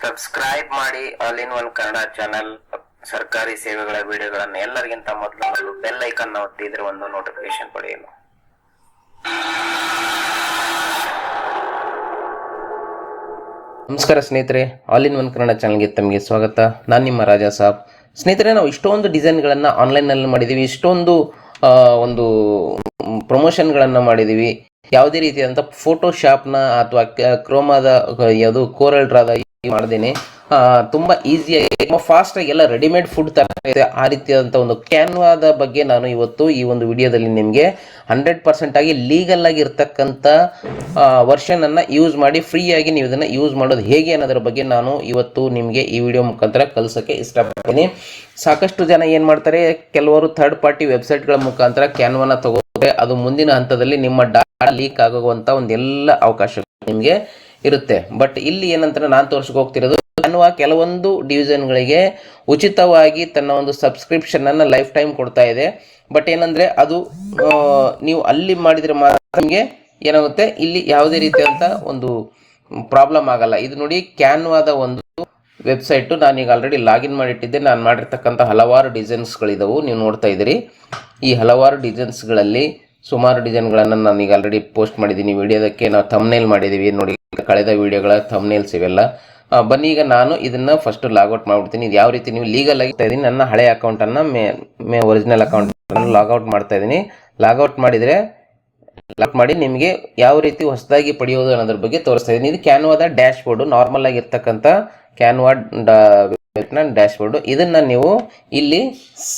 Subscribe ಮಾಡಿ all in one Kannada channel. ಸರ್ಕಾರಿ ಸೇವೆಗಳ ವಿಡಿಯೋಗಳನ್ನು ಎಲ್ಲರಿಗಿಂತ ಮೊದಲು ಬೆಲ್ ಐಕಾನ್ ಒತ್ತಿದ್ರೆ ಒಂದು ನೋಟಿಫಿಕೇಶನ್ ಪಡೆಯಲು. ನಮಸ್ಕಾರ ಸ್ನೇಹಿತರೆ, ಆಲ್ ಇನ್ ಒನ್ ಕನ್ನಡ ಚಾನಲ್ಗೆ ತಮಗೆ ಸ್ವಾಗತ. ನಾನು ನಿಮ್ಮ ರಾಜಾ ಸಾಬ್. ಸ್ನೇಹಿತರೆ, ನಾವು ಇಷ್ಟೊಂದು ಡಿಸೈನ್ಗಳನ್ನು ಆನ್ಲೈನ್ನಲ್ಲಿ ಮಾಡಿದ್ದೀವಿ, ಇಷ್ಟೊಂದು ಒಂದು ಪ್ರಮೋಷನ್ಗಳನ್ನು ಮಾಡಿದ್ದೀವಿ. ಯಾವುದೇ ರೀತಿಯಾದಂಥ ಫೋಟೋಶಾಪ್ನ ಅಥವಾ ಕ್ರೋಮಾದ ಯಾವುದು ಕೋರಲ್ ಡ್ರಾದ ಮಾಡ್ದೇನೆ ತುಂಬ ಈಸಿಯಾಗಿ ತುಂಬ ಫಾಸ್ಟಾಗಿ ಎಲ್ಲ ರೆಡಿಮೇಡ್ ಫುಡ್ ತರ ಇದೆ. ಆ ರೀತಿಯಾದಂಥ ಒಂದು ಕ್ಯಾನ್ವಾದ ಬಗ್ಗೆ ನಾನು ಇವತ್ತು ಈ ಒಂದು ವಿಡಿಯೋದಲ್ಲಿ ನಿಮಗೆ 100% ಆಗಿ ಲೀಗಲ್ ಆಗಿ ಇರ್ತಕ್ಕಂಥ ವರ್ಷನನ್ನು ಯೂಸ್ ಮಾಡಿ ಫ್ರೀಯಾಗಿ ನೀವು ಇದನ್ನು ಯೂಸ್ ಮಾಡೋದು ಹೇಗೆ ಅನ್ನೋದ್ರ ಬಗ್ಗೆ ನಾನು ಇವತ್ತು ನಿಮಗೆ ಈ ವಿಡಿಯೋ ಮುಖಾಂತರ ಕಲಿಸೋಕ್ಕೆ ಇಷ್ಟಪಡ್ತೀನಿ. ಸಾಕಷ್ಟು ಜನ ಏನು ಮಾಡ್ತಾರೆ, ಕೆಲವರು ಥರ್ಡ್ ಪಾರ್ಟಿ ವೆಬ್ಸೈಟ್ಗಳ ಮುಖಾಂತರ ಕ್ಯಾನ್ವಾನ ತಗೋತಾರೆ. ಅದು ಮುಂದಿನ ಹಂತದಲ್ಲಿ ನಿಮ್ಮ ಡಾಟಾ ಲೀಕ್ ಆಗುವಂಥ ಒಂದೆಲ್ಲ ಅವಕಾಶ ನಿಮಗೆ ಇರುತ್ತೆ. ಬಟ್ ಇಲ್ಲಿ ಏನಂತ ನಾನು ತೋರಿಸ್ಕೊ ಹೋಗ್ತಿರೋದು, ಕ್ಯಾನ್ವಾ ಕೆಲವೊಂದು ಡಿವಿಷನ್ಗಳಿಗೆ ಉಚಿತವಾಗಿ ತನ್ನ ಒಂದು ಸಬ್ಸ್ಕ್ರಿಪ್ಷನ್ ಅನ್ನು ಲೈಫ್ ಟೈಮ್ ಕೊಡ್ತಾ ಇದೆ. ಬಟ್ ಏನಂದ್ರೆ ಅದು ನೀವು ಅಲ್ಲಿ ಮಾಡಿದ್ರೆ ಮಾತ್ರ ನಿಮಗೆ ಏನಾಗುತ್ತೆ, ಇಲ್ಲಿ ಯಾವುದೇ ರೀತಿಯಾದಂಥ ಒಂದು ಪ್ರಾಬ್ಲಮ್ ಆಗಲ್ಲ. ಇದು ನೋಡಿ, ಕ್ಯಾನ್ವಾದ ಒಂದು ವೆಬ್ಸೈಟು ನಾನೀಗ ಆಲ್ರೆಡಿ ಲಾಗಿನ್ ಮಾಡಿಟ್ಟಿದ್ದೆ. ನಾನು ಮಾಡಿರ್ತಕ್ಕಂಥ ಹಲವಾರು ಡಿಸೈನ್ಸ್ಗಳಿದಾವೆ, ನೀವು ನೋಡ್ತಾ ಇದ್ದೀರಿ. ಈ ಹಲವಾರು ಡಿಸೈನ್ಸ್ಗಳಲ್ಲಿ ಸುಮಾರು ಡಿಸೈನ್ಗಳನ್ನು ನಾನೀಗ ಆಲ್ರೆಡಿ ಪೋಸ್ಟ್ ಮಾಡಿದ್ದೀನಿ. ವಿಡಿಯೋದಕ್ಕೆ ನಾವು ಥಂಬ್ನೇಲ್ ಮಾಡಿದ್ದೀವಿ ನೋಡಿ, ಕಳೆದ ವಿಡಿಯೋಗಳ ಥಂಬ್ನೇಲ್ಸ್ ಇವೆಲ್ಲ. ಬನ್ನಿ, ಈಗ ನಾನು ಇದನ್ನು ಫಸ್ಟ್ ಲಾಗೌಟ್ ಮಾಡಿಬಿಡ್ತೀನಿ. ಇದು ಯಾವ ರೀತಿ ನೀವು ಲೀಗಲ್ ಆಗಿ ಇದ್ದೀನಿ, ನನ್ನ ಹಳೆ ಅಕೌಂಟನ್ನು ಒರಿಜಿನಲ್ ಅಕೌಂಟನ್ನು ಲಾಗೌಟ್ ಮಾಡ್ತಾ ಇದ್ದೀನಿ. ಲಾಗೌಟ್ ಮಾಡಿ ನಿಮಗೆ ಯಾವ ರೀತಿ ಹೊಸದಾಗಿ ಪಡೆಯೋದು ಅನ್ನೋದ್ರ ಬಗ್ಗೆ ತೋರಿಸ್ತಾ ಇದ್ದೀನಿ. ಇದು ಕ್ಯಾನ್ವಾದ ಡ್ಯಾಶ್ ಬೋರ್ಡು, ನಾರ್ಮಲ್ ಆಗಿರ್ತಕ್ಕಂಥ ಕ್ಯಾನ್ವಾ ಡ್ಯಾಶ್ ಬೋರ್ಡು. ಇದನ್ನು ನೀವು ಇಲ್ಲಿ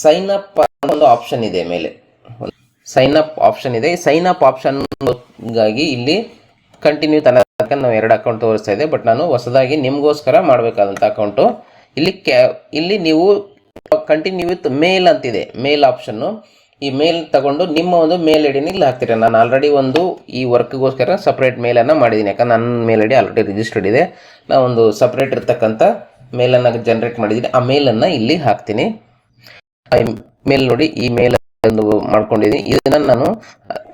ಸೈನ್ ಅಪ್ ಒಂದು ಆಪ್ಷನ್ ಇದೆ, ಮೇಲೆ ಸೈನ್ ಅಪ್ ಆಪ್ಷನ್ ಇದೆ. ಸೈನ್ ಅಪ್ ಆಪ್ಷನ್ಗಾಗಿ ಇಲ್ಲಿ ಕಂಟಿನ್ಯೂ ನಾವು 2 ಅಕೌಂಟ್ ತೋರಿಸ್ತಾ ಇದೆ. ಬಟ್ ನಾನು ಹೊಸದಾಗಿ ನಿಮಗೋಸ್ಕರ ಮಾಡಬೇಕಾದಂಥ ಅಕೌಂಟು. ಇಲ್ಲಿ ನೀವು ಕಂಟಿನ್ಯೂ ವಿತ್ ಮೇಲ್ ಅಂತಿದೆ, ಮೇಲ್ ಆಪ್ಷನ್ನು. ಈ ಮೇಲ್ ತಗೊಂಡು ನಿಮ್ಮ ಒಂದು ಮೇಲ್ ಐ ಡಿನ ಇಲ್ಲಿ ಹಾಕ್ತೀರ. ನಾನು ಆಲ್ರೆಡಿ ಒಂದು ಈ ವರ್ಕ್ಗೋಸ್ಕರ ಸಪ್ರೇಟ್ ಮೇಲನ್ನು ಮಾಡಿದ್ದೀನಿ, ಯಾಕಂದ್ರೆ ನನ್ನ mail I D already registered ಇದೆ. ನಾನು ಒಂದು ಸಪ್ರೇಟ್ ಇರ್ತಕ್ಕಂಥ ಮೇಲನ್ನು ಜನ್ರೇಟ್ ಮಾಡಿದ್ದೀನಿ. ಆ ಮೇಲನ್ನು ಇಲ್ಲಿ ಹಾಕ್ತೀನಿ. ಮೇಲ್ ನೋಡಿ, ಈ ಮೇಲ್ ಒಂದು ಮಾಡ್ಕೊಂಡಿದ್ದೀನಿ. ಇದನ್ನು ನಾನು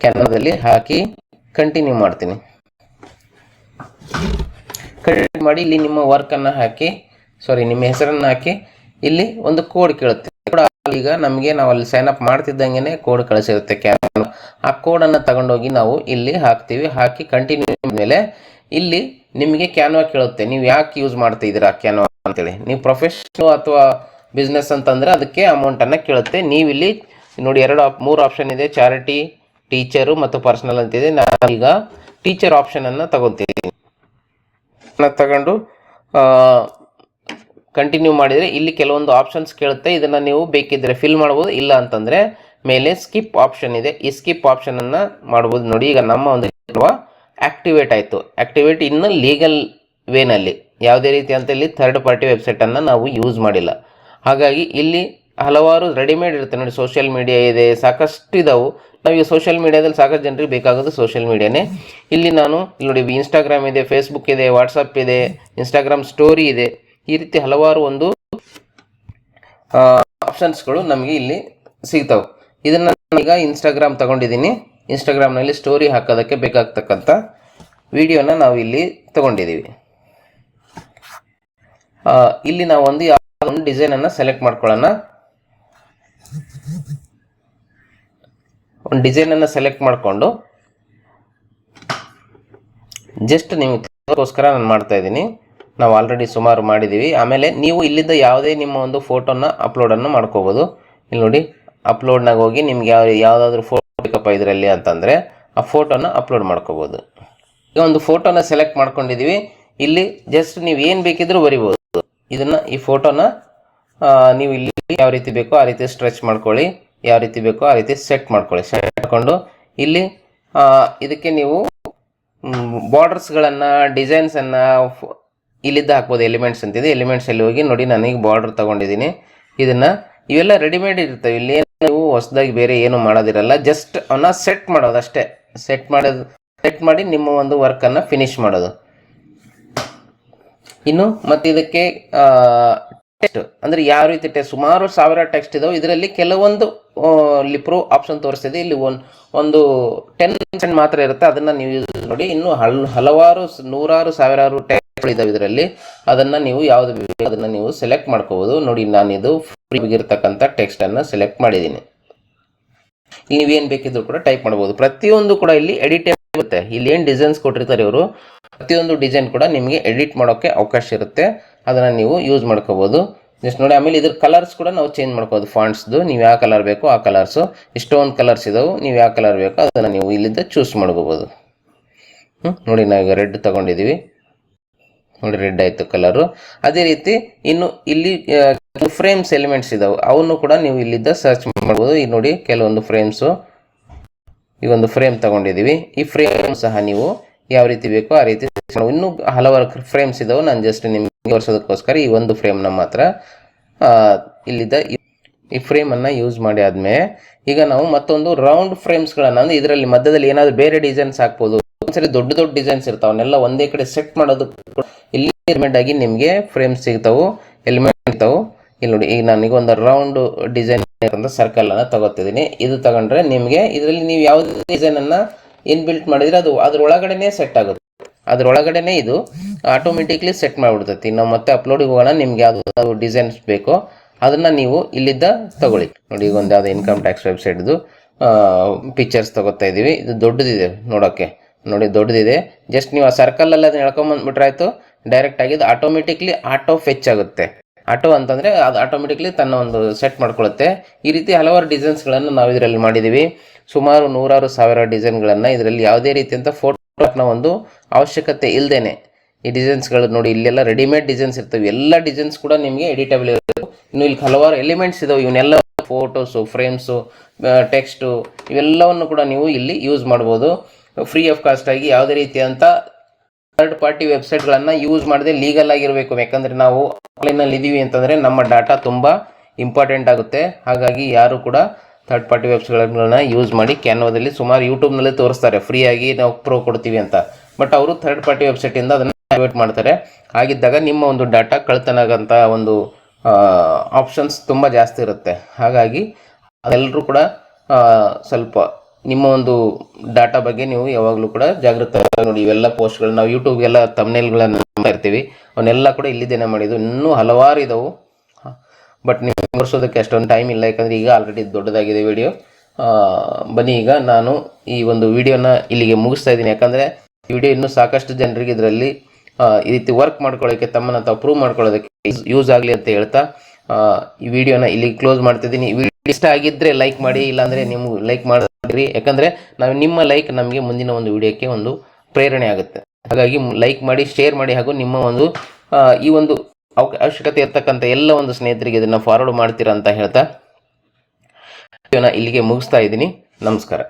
ಕ್ಯಾನ್ವಾದಲ್ಲಿ ಹಾಕಿ ಕಂಟಿನ್ಯೂ ಮಾಡ್ತೀನಿ. ಕಂಟಿನ್ಯೂ ಮಾಡಿ ಇಲ್ಲಿ ನಿಮ್ಮ ವರ್ಕನ್ನು ಹಾಕಿ, ನಿಮ್ಮ ಹೆಸರನ್ನು ಹಾಕಿ, ಇಲ್ಲಿ ಒಂದು ಕೋಡ್ ಕೇಳುತ್ತೆ. ಈಗ ನಮಗೆ ನಾವು ಅಲ್ಲಿ ಸೈನ್ ಅಪ್ ಮಾಡ್ತಿದ್ದಂಗೆ ಕೋಡ್ ಕಳಿಸಿರುತ್ತೆ ಕ್ಯಾನ್ವಾ. ಆ ಕೋಡನ್ನು ತಗೊಂಡೋಗಿ ನಾವು ಇಲ್ಲಿ ಹಾಕ್ತೀವಿ. ಹಾಕಿ ಕಂಟಿನ್ಯೂ ಮೇಲೆ ಇಲ್ಲಿ ನಿಮಗೆ ಕ್ಯಾನ್ವಾ ಕೇಳುತ್ತೆ, ನೀವು ಯಾಕೆ ಯೂಸ್ ಮಾಡ್ತಾ ಇದ್ದೀರಾ ಕ್ಯಾನ್ವಾ ಅಂತೇಳಿ. ನೀವು ಪ್ರೊಫೆಷನಲ್ ಅಥವಾ ಬಿಸ್ನೆಸ್ ಅಂತಂದರೆ ಅದಕ್ಕೆ ಅಮೌಂಟನ್ನು ಕೇಳುತ್ತೆ. ನೀವು ಇಲ್ಲಿ ನೋಡಿ, 3 ಆಪ್ಷನ್ ಇದೆ, ಚಾರಿಟಿ, ಟೀಚರು ಮತ್ತು ಪರ್ಸನಲ್ ಅಂತಿದೆ. ನಾನೀಗ ಟೀಚರ್ ಆಪ್ಷನನ್ನು ತಗೊತೀನಿ. ತಗೊಂಡು ಕಂಟಿನ್ಯೂ ಮಾಡಿದರೆ ಇಲ್ಲಿ ಕೆಲವೊಂದು ಆಪ್ಷನ್ಸ್ ಕೇಳುತ್ತೆ. ಇದನ್ನು ನೀವು ಬೇಕಿದ್ದರೆ ಫಿಲ್ ಮಾಡ್ಬೋದು, ಇಲ್ಲ ಅಂತಂದರೆ ಮೇಲೆ ಸ್ಕಿಪ್ ಆಪ್ಷನ್ ಇದೆ. ಈ ಸ್ಕಿಪ್ ಆಪ್ಷನನ್ನು ಮಾಡ್ಬೋದು. ನೋಡಿ, ಈಗ ನಮ್ಮ ಒಂದು ಆಕ್ಟಿವೇಟ್ ಆಯಿತು. ಆಕ್ಟಿವೇಟ್ ಇನ್ನು ಲೀಗಲ್ ವೇನಲ್ಲಿ, ಯಾವುದೇ ರೀತಿ ಅಂತ ಇಲ್ಲಿ ಥರ್ಡ್ ಪಾರ್ಟಿ ವೆಬ್ಸೈಟನ್ನು ನಾವು ಯೂಸ್ ಮಾಡಿಲ್ಲ. ಹಾಗಾಗಿ ಇಲ್ಲಿ ಹಲವಾರು ರೆಡಿಮೇಡ್ ಇರುತ್ತೆ ನೋಡಿ, ಸೋಷಿಯಲ್ ಮೀಡಿಯಾ ಇದೆ, ಸಾಕಷ್ಟು ಇದಾವೆ. ನಾವೀಗ ಸೋಷಿಯಲ್ ಮೀಡಿಯಾದಲ್ಲಿ ಸಾಕಷ್ಟು ಜನರಿಗೆ ಬೇಕಾಗೋದು ಸೋಷಿಯಲ್ ಮೀಡಿಯಾನೇ. ಇಲ್ಲಿ ನೋಡಿ, ಇನ್ಸ್ಟಾಗ್ರಾಮ್ ಇದೆ, ಫೇಸ್ಬುಕ್ ಇದೆ, ವಾಟ್ಸಪ್ ಇದೆ, ಇನ್ಸ್ಟಾಗ್ರಾಮ್ ಸ್ಟೋರಿ ಇದೆ. ಈ ರೀತಿ ಹಲವಾರು ಒಂದು ಆಪ್ಷನ್ಸ್ಗಳು ನಮಗೆ ಇಲ್ಲಿ ಸಿಗ್ತಾವೆ. ಇದನ್ನು ಈಗ ಇನ್ಸ್ಟಾಗ್ರಾಮ್ ತಗೊಂಡಿದ್ದೀನಿ. ಇನ್ಸ್ಟಾಗ್ರಾಮ್ನಲ್ಲಿ ಸ್ಟೋರಿ ಹಾಕೋದಕ್ಕೆ ಬೇಕಾಗ್ತಕ್ಕಂಥ ವಿಡಿಯೋನ ನಾವು ಇಲ್ಲಿ ತಗೊಂಡಿದ್ದೀವಿ. ಇಲ್ಲಿ ನಾವು ಒಂದು ಡಿಸೈನನ್ನು ಸೆಲೆಕ್ಟ್ ಮಾಡ್ಕೊಳ್ಳೋಣ. ಒಂದು ಡಿಸೈನನ್ನು ಸೆಲೆಕ್ಟ್ ಮಾಡಿಕೊಂಡು ಜಸ್ಟ್ ನಿಮಗೋಸ್ಕರ ನಾನು ಮಾಡ್ತಾ ಇದ್ದೀನಿ. ನಾವು ಆಲ್ರೆಡಿ ಸುಮಾರು ಮಾಡಿದ್ದೀವಿ. ಆಮೇಲೆ ನೀವು ಇಲ್ಲಿಂದ ಯಾವುದೇ ನಿಮ್ಮ ಒಂದು ಫೋಟೋನ ಅಪ್ಲೋಡನ್ನು ಮಾಡ್ಕೋಬೋದು. ಇಲ್ಲಿ ನೋಡಿ, ಅಪ್ಲೋಡ್ನಾಗ ಹೋಗಿ ನಿಮ್ಗೆ ಯಾವುದಾದ್ರೂ ಫೋಟೋ ಬೇಕಪ್ಪ ಇದರಲ್ಲಿ ಅಂತಂದರೆ ಆ ಫೋಟೋನ ಅಪ್ಲೋಡ್ ಮಾಡ್ಕೋಬೋದು. ಈಗ ಒಂದು ಫೋಟೋನ ಸೆಲೆಕ್ಟ್ ಮಾಡ್ಕೊಂಡಿದ್ದೀವಿ. ಇಲ್ಲಿ ಜಸ್ಟ್ ನೀವು ಏನು ಬೇಕಿದ್ರೂ ಬರಿಬೋದು. ಈ ಫೋಟೋನ ನೀವು ಇಲ್ಲಿ ಯಾವ ರೀತಿ ಬೇಕೋ ಆ ರೀತಿ ಸ್ಟ್ರೆಚ್ ಮಾಡ್ಕೊಳ್ಳಿ, ಯಾವ ರೀತಿ ಬೇಕೋ ಆ ರೀತಿ ಸೆಟ್ ಮಾಡ್ಕೊಳ್ಳಿ. ಸೆಟ್ ಮಾಡಿಕೊಂಡು ಇಲ್ಲಿ ಇದಕ್ಕೆ ನೀವು ಬಾರ್ಡರ್ಸ್ಗಳನ್ನು, ಡಿಸೈನ್ಸನ್ನು ಇಲ್ಲಿದ್ದ ಹಾಕ್ಬೋದು. ಎಲಿಮೆಂಟ್ಸ್ ಅಂತಿದೆ, ಎಲಿಮೆಂಟ್ಸಲ್ಲಿ ಹೋಗಿ ನೋಡಿ, ನಾನೀಗ ಬಾರ್ಡರ್ ತೊಗೊಂಡಿದ್ದೀನಿ. ಇವೆಲ್ಲ ರೆಡಿಮೇಡ್ ಇರ್ತವೆ. ಇಲ್ಲಿ ನೀವು ಹೊಸದಾಗಿ ಬೇರೆ ಏನು ಮಾಡೋದಿರಲ್ಲ, ಜಸ್ಟ್ ಅವನ್ನ ಸೆಟ್ ಮಾಡೋದು ಅಷ್ಟೇ. ಸೆಟ್ ಮಾಡಿ ನಿಮ್ಮ ಒಂದು ವರ್ಕನ್ನು ಫಿನಿಶ್ ಮಾಡೋದು. ಇನ್ನು ಮತ್ತು ಇದಕ್ಕೆ ಟೆಕ್ಸ್ಟ್ ಅಂದರೆ ಯಾವ ರೀತಿ ಸುಮಾರು 1000 ಟೆಕ್ಸ್ಟ್ ಇದಾವೆ. ಇದರಲ್ಲಿ ಕೆಲವೊಂದು ಇಲ್ಲಿ ಪ್ರೋ ಆಪ್ಷನ್ ತೋರಿಸ್ತಿದೆ. ಇಲ್ಲಿ ಒಂದು 10% ಮಾತ್ರ ಇರುತ್ತೆ, ಅದನ್ನು ನೀವು ಯೂಸ್ ನೋಡಿ. ಇನ್ನು ಹಲವಾರು ನೂರಾರು ಸಾವಿರಾರು ಟೆಕ್ಸ್ಟ್ ಇದಾವೆ ಇದರಲ್ಲಿ, ಅದನ್ನು ನೀವು ಯಾವುದು ಬೇಕು ಅದನ್ನು ನೀವು ಸೆಲೆಕ್ಟ್ ಮಾಡ್ಕೋಬೋದು. ನೋಡಿ ನಾನಿದು ಫ್ರೀ ಆಗಿರ್ತಕ್ಕಂಥ ಟೆಕ್ಸ್ಟನ್ನು ಸೆಲೆಕ್ಟ್ ಮಾಡಿದ್ದೀನಿ. ಇಲ್ಲಿ ನೀವೇನು ಬೇಕಿದ್ರು ಕೂಡ ಟೈಪ್ ಮಾಡ್ಬೋದು. ಪ್ರತಿಯೊಂದು ಕೂಡ ಇಲ್ಲಿ ಎಡಿಟೇಬಲ್ ಇರುತ್ತೆ. ಇಲ್ಲಿ ಏನು ಡಿಸೈನ್ಸ್ ಕೊಟ್ಟಿರ್ತಾರೆ ಇವರು, ಪ್ರತಿಯೊಂದು ಡಿಸೈನ್ ಕೂಡ ನಿಮಗೆ ಎಡಿಟ್ ಮಾಡೋಕ್ಕೆ ಅವಕಾಶ ಇರುತ್ತೆ. ಅದನ್ನು ನೀವು ಯೂಸ್ ಮಾಡ್ಕೋಬೋದು. ಜಸ್ಟ್ ನೋಡಿ, ಆಮೇಲೆ ಇದ್ರ ಕಲರ್ಸ್ ಕೂಡ ನಾವು ಚೇಂಜ್ ಮಾಡ್ಕೋಬೋದು. ಫಾಂಟ್ಸ್ದು ನೀವು ಯಾವ ಕಲರ್ ಬೇಕೋ ಆ ಕಲರ್ಸು, ಇಷ್ಟೊಂದು ಕಲರ್ಸ್ ಇದಾವೆ, ನೀವು ಯಾವ ಕಲರ್ ಬೇಕೋ ಅದನ್ನು ನೀವು ಇಲ್ಲಿಂದ ಚೂಸ್ ಮಾಡ್ಕೋಬೋದು. ನೋಡಿ ನಾವೀಗ ರೆಡ್ ತಗೊಂಡಿದ್ದೀವಿ, ನೋಡಿ ರೆಡ್ ಆಯಿತು ಕಲರು. ಅದೇ ರೀತಿ ಇನ್ನು ಇಲ್ಲಿ ಫ್ರೇಮ್ಸ್ ಎಲಿಮೆಂಟ್ಸ್ ಇದಾವೆ, ಅವನ್ನು ಕೂಡ ನೀವು ಇಲ್ಲಿಂದ ಸರ್ಚ್ ಮಾಡ್ಬೋದು. ಈಗ ನೋಡಿ ಕೆಲವೊಂದು ಫ್ರೇಮ್ಸು, ಈ ಒಂದು ಫ್ರೇಮ್ ತಗೊಂಡಿದ್ದೀವಿ. ಈ ಫ್ರೇಮ್ ಸಹ ನೀವು ಯಾವ ರೀತಿ ಬೇಕೋ ಆ ರೀತಿ ಇನ್ನೂ ಹಲವಾರು ಫ್ರೇಮ್ಸ್ ಇದಾವೆ. ನಾನು ಜಸ್ಟ್ ನಿಮ್ಗೆ ತೋರಿಸೋದಕ್ಕೋಸ್ಕರ ಈ ಒಂದು ಫ್ರೇಮ್ನ ಮಾತ್ರ ಇಲ್ಲಿದ್ದ ಈ ಫ್ರೇಮನ್ನು ಯೂಸ್ ಮಾಡಿ ಆದಮೇಲೆ ಈಗ ನಾವು ಮತ್ತೊಂದು ರೌಂಡ್ ಫ್ರೇಮ್ಸ್ಗಳನ್ನು, ಅಂದರೆ ಇದರಲ್ಲಿ ಮಧ್ಯದಲ್ಲಿ ಏನಾದರೂ ಬೇರೆ ಡಿಸೈನ್ಸ್ ಹಾಕ್ಬೋದು. ಒಂದ್ಸರಿ ದೊಡ್ಡ ದೊಡ್ಡ ಡಿಸೈನ್ಸ್ ಇರ್ತಾವೆ, ಅವನ್ನೆಲ್ಲ ಒಂದೇ ಕಡೆ ಸೆಟ್ ಮಾಡೋದಕ್ಕೆ ಇಲ್ಲಿ ಎಲಿಮೆಂಟ್ ಆಗಿ ನಿಮಗೆ ಫ್ರೇಮ್ಸ್ ಸಿಗ್ತಾವೆ, ಎಲಿಮೆಂಟ್ ಇರ್ತಾವೆ. ಇಲ್ಲಿ ನೋಡಿ, ಈಗ ನಾನೀಗ ಒಂದು ರೌಂಡ್ ಡಿಸೈನ್ ಅಂತ ಸರ್ಕಲನ್ನು ತಗೋತಿದ್ದೀನಿ. ಇದು ತಗೊಂಡ್ರೆ ನಿಮಗೆ ಇದರಲ್ಲಿ ನೀವು ಯಾವುದೇ ಡಿಸೈನನ್ನು ಇನ್ಬಿಲ್ಟ್ ಮಾಡಿದರೆ ಅದು ಅದ್ರೊಳಗಡೆನೇ ಸೆಟ್ ಆಗುತ್ತೆ. ಅದ್ರೊಳಗಡೆನೇ ಇದು ಆಟೋಮೆಟಿಕ್ಲಿ ಸೆಟ್ ಮಾಡಿಬಿಡ್ತೈತಿ. ನಾವು ಮತ್ತೆ ಅಪ್ಲೋಡಿಗೆ ಹೋಗೋಣ, ನಿಮ್ಗೆ ಯಾವುದು ಡಿಸೈನ್ಸ್ ಬೇಕೋ ಅದನ್ನು ನೀವು ಇಲ್ಲಿದ್ದ ತಗೊಳ್ಳಿ. ನೋಡಿ, ಈಗ ಒಂದು ಯಾವುದೋ ಇನ್ಕಮ್ ಟ್ಯಾಕ್ಸ್ ವೆಬ್ಸೈಟ್ದು ಪಿಕ್ಚರ್ಸ್ ತಗೋತಾ ಇದ್ದೀವಿ. ಇದು ದೊಡ್ಡದಿದೆ ನೋಡೋಕ್ಕೆ, ನೋಡಿ ದೊಡ್ಡದಿದೆ. ಜಸ್ಟ್ ನೀವು ಆ ಸರ್ಕಲಲ್ಲಿ ಅದನ್ನ ಎಳ್ಕೊಂಬಂದ್ಬಿಟ್ರೆ ಆಯಿತು, ಡೈರೆಕ್ಟಾಗಿ ಇದು ಆಟೋಮೆಟಿಕ್ಲಿ ಆಟೋ ಫೆಚ್ ಆಗುತ್ತೆ. ಆಟೋ ಅಂತಂದರೆ ಅದು ಆಟೋಮೆಟಿಕ್ಲಿ ತನ್ನ ಒಂದು ಸೆಟ್ ಮಾಡ್ಕೊಳ್ಳುತ್ತೆ. ಈ ರೀತಿ ಹಲವಾರು ಡಿಸೈನ್ಸ್ಗಳನ್ನು ನಾವು ಇದರಲ್ಲಿ ಮಾಡಿದ್ದೀವಿ. ಸುಮಾರು ನೂರಾರು ಸಾವಿರ ಡಿಸೈನ್ಗಳನ್ನು ಇದರಲ್ಲಿ ಯಾವುದೇ ರೀತಿಯಂಥ ಫೋಟೋನ ಒಂದು ಅವಶ್ಯಕತೆ ಇಲ್ಲದೇನೆ ಈ ಡಿಸೈನ್ಸ್ಗಳು ನೋಡಿ, ಇಲ್ಲೆಲ್ಲ ರೆಡಿಮೇಡ್ ಡಿಸೈನ್ಸ್ ಇರ್ತವೆ. ಎಲ್ಲ ಡಿಸೈನ್ಸ್ ಕೂಡ ನಿಮಗೆ ಎಡಿಟಬಲ್ ಇರುತ್ತೆ. ಇನ್ನು ಇಲ್ಲಿ ಹಲವಾರು ಎಲಿಮೆಂಟ್ಸ್ ಇದಾವೆ, ಇವನ್ನೆಲ್ಲ ಫೋಟೋಸು, ಫ್ರೇಮ್ಸು, ಟೆಕ್ಸ್ಟು ಇವೆಲ್ಲವನ್ನು ಕೂಡ ನೀವು ಇಲ್ಲಿ ಯೂಸ್ ಮಾಡ್ಬೋದು ಫ್ರೀ ಆಫ್ ಕಾಸ್ಟ್ ಆಗಿ. ಯಾವುದೇ ರೀತಿಯಂಥ ಥರ್ಡ್ ಪಾರ್ಟಿ ವೆಬ್ಸೈಟ್ಗಳನ್ನು ಯೂಸ್ ಮಾಡದೆ ಲೀಗಲ್ ಆಗಿರಬೇಕು. ಯಾಕಂದರೆ ನಾವು ಆನ್ಲೈನಲ್ಲಿ ಇದ್ದೀವಿ ಅಂತಂದರೆ ನಮ್ಮ ಡಾಟಾ ತುಂಬ ಇಂಪಾರ್ಟೆಂಟ್ ಆಗುತ್ತೆ. ಹಾಗಾಗಿ ಯಾರು ಕೂಡ ಥರ್ಡ್ ಪಾರ್ಟಿ ವೆಬ್ಸೈಟ್ಗಳನ್ನ ಯೂಸ್ ಮಾಡಿ. ಕ್ಯಾನ್ವಾದಲ್ಲಿ ಸುಮಾರು ಯೂಟ್ಯೂಬ್ನಲ್ಲಿ ತೋರಿಸ್ತಾರೆ ಫ್ರೀಯಾಗಿ ನಾವು ಪ್ರೋ ಕೊಡ್ತೀವಿ ಅಂತ, ಬಟ್ ಅವರು ಥರ್ಡ್ ಪಾರ್ಟಿ ವೆಬ್ಸೈಟಿಂದ ಅದನ್ನು ಪ್ರೈವೇಟ್ ಮಾಡ್ತಾರೆ. ಹಾಗಿದ್ದಾಗ ನಿಮ್ಮ ಒಂದು ಡಾಟಾ ಕಳ್ತನ ಆಗೋಂಥ ಒಂದು ಆಪ್ಷನ್ಸ್ ತುಂಬ ಜಾಸ್ತಿ ಇರುತ್ತೆ. ಹಾಗಾಗಿ ಅದೆಲ್ಲರೂ ಕೂಡ ಸ್ವಲ್ಪ ನಿಮ್ಮ ಒಂದು ಡಾಟಾ ಬಗ್ಗೆ ನೀವು ಯಾವಾಗಲೂ ಕೂಡ ಜಾಗೃತ ನೋಡಿ. ಇವೆಲ್ಲ ಪೋಸ್ಟ್ಗಳು ನಾವು ಯೂಟ್ಯೂಬ್ಗೆಲ್ಲ ತಮ್ನೇಲ್ಗಳನ್ನು ಇರ್ತೀವಿ, ಅವನ್ನೆಲ್ಲ ಕೂಡ ಇಲ್ಲಿದ್ದೇನೆ ಮಾಡಿದ್ದು. ಇನ್ನೂ ಹಲವಾರು ಇದಾವೆ, ಬಟ್ ನೀವು ತೋರಿಸೋದಕ್ಕೆ ಅಷ್ಟೊಂದು ಟೈಮ್ ಇಲ್ಲ, ಯಾಕಂದರೆ ಈಗ ಆಲ್ರೆಡಿ ದೊಡ್ಡದಾಗಿದೆ ವಿಡಿಯೋ. ಬನ್ನಿ ಈಗ ನಾನು ಈ ಒಂದು ವಿಡಿಯೋನ ಇಲ್ಲಿಗೆ ಮುಗಿಸ್ತಾ ಇದ್ದೀನಿ. ಯಾಕಂದರೆ ಈ ವಿಡಿಯೋ ಇನ್ನೂ ಸಾಕಷ್ಟು ಜನರಿಗೆ ಇದರಲ್ಲಿ ಈ ರೀತಿ ವರ್ಕ್ ಮಾಡ್ಕೊಳ್ಳೋಕ್ಕೆ, ತಮ್ಮನ್ನು ತಾವು ಪ್ರೂವ್ ಮಾಡ್ಕೊಳ್ಳೋದಕ್ಕೆ ಯೂಸ್ ಆಗಲಿ ಅಂತ ಹೇಳ್ತಾ ಈ ವಿಡಿಯೋನ ಇಲ್ಲಿಗೆ ಕ್ಲೋಸ್ ಮಾಡ್ತಿದ್ದೀನಿ. ಈ ವಿಡಿಯೋ ಇಷ್ಟ ಆಗಿದ್ದರೆ ಲೈಕ್ ಮಾಡಿ, ಇಲ್ಲಾಂದರೆ ನೀವು ಲೈಕ್ ಮಾಡಿರಿ. ಯಾಕಂದರೆ ನಾವು ನಿಮ್ಮ ಲೈಕ್ ನಮಗೆ ಮುಂದಿನ ಒಂದು ವಿಡಿಯೋಕ್ಕೆ ಒಂದು ಪ್ರೇರಣೆ ಆಗುತ್ತೆ. ಹಾಗಾಗಿ ಲೈಕ್ ಮಾಡಿ, ಶೇರ್ ಮಾಡಿ, ಹಾಗೂ ನಿಮ್ಮ ಒಂದು ಈ ಒಂದು ಅವಶ್ಯಕತೆ ಇರ್ತಕ್ಕಂಥ ಎಲ್ಲ ಒಂದು ಸ್ನೇಹಿತರಿಗೆ ಇದನ್ನು ಫಾರ್ವರ್ಡ್ ಮಾಡ್ತೀರಾ ಅಂತ ಹೇಳ್ತಾ ವಿಡಿಯೋನ ಇಲ್ಲಿಗೆ ಮುಗಿಸ್ತಾ ಇದ್ದೀನಿ. ನಮಸ್ಕಾರ.